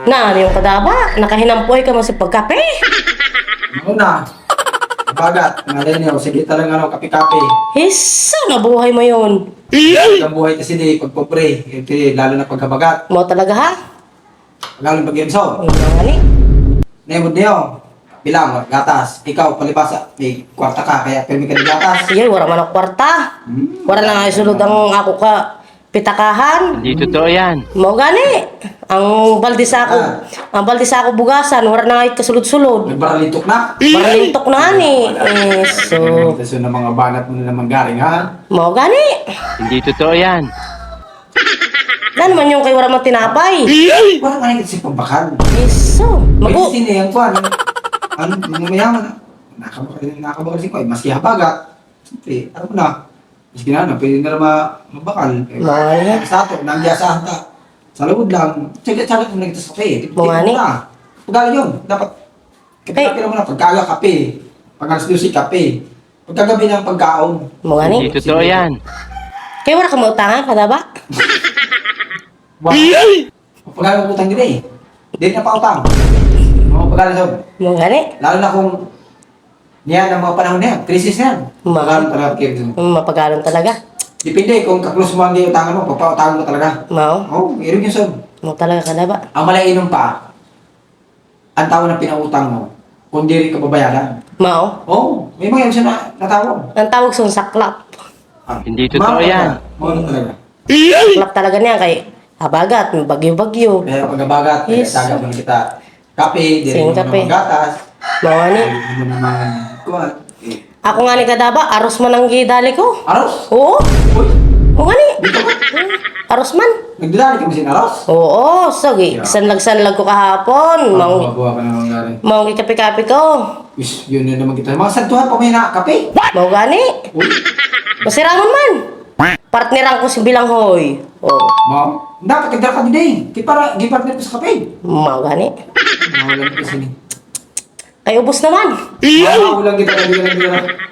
Na, ano yung kadaba? Nakahinampoy ka mo sa pagkape? Una, bagat, ngalay niyo, sige talaga ano, kape-kape. Hisa, nabuhay mo yun. Ang buhay kasi di, pagpupre, lalo na pagkabagat. Mo talaga ha? Lalo pag-ienso. Ang mga ni. Nemod niyo, bilang, gatas. Ikaw, palibasa, may kwarta ka, kaya pirmi ka ng gatas. Sige, wala man ang kwarta. Wala na nga isulod ang ako ka pitakahan. Hindi totoo yan. Mo gani. Ang balde sa ako, ang balde sa ako bugasan, wala na nga kasulod-sulod. Nagbaralitok na. Paralintok na ni. So, So, ng mga banat mo na naman galing, ha? mo gani. Hindi totoo yan. Yan man yung kay wala man tinapay. Wala ka kasi pambakan. Iso. May Magu. sinihan ko, ano? Ano, mga mayaman, nakabakal si ko, maski habagat. Siyempre, ano mo na? Maski na, pwede na mabakal. Mga Sa ato, nangyasahan ka. Sa loob lang, tsagat-tsagat mo na kita sa kape. Mga ni. Pagkala yun, dapat, kape mo na, pagkaga kape. Pag-alas 12 kape. Pagkagabi ng pagkaon. Mga ni. Hindi totoo yan. Kaya wala ka mautangan, kada ba? Wow. Pagkala mo utang din eh. Hindi na pautang. Mga pagkala doon. Mga ni. Lalo na kung niyan ang mga panahon na yan, krisis na yan. Ma. Pagkala talaga kayo. Mapagalan talaga. Depende kung kaklose mo ang utangan mo, papautangan mo talaga. Mao. Oo, meron yung son. Mo talaga kada ba? Ang malainom pa, ang tao na pinautang mo, kung di rin ka babayaran. Mao. Oo, may mga yan siya na natawag. Ang tawag sa saklap. Hindi totoo yan. Mga talaga. Saklap talaga niya kay habagat, bagyo-bagyo. Kaya pag-abagat, Yes. taga mo na kita kape, di rin Sing mo kape. naman gatas, Mga ni. di rin mo naman kuwan. Ako nga ni kada ba, aros man ang gidali ko. Aros? Oo. Uy, O nga ni. Aros man. nagdadali ka mo sin aros? Oo, sige. Yeah. Sanlag-sanlag ko kahapon. Mang Magawa ka na mga gari. Mau kape-kape ko. Wish, yun na naman kita. Mga santuhan pa may na kape. Mau gani. Uy, Masiramon man. Partneran ko si Bilanghoy. Oh, ma'am, dapat kagdala ka din eh. Kaya para, gipartner ko sa kape. mau gani. Mawalan ko sini. Ay ubos naman. Mawalan kita, kagdala.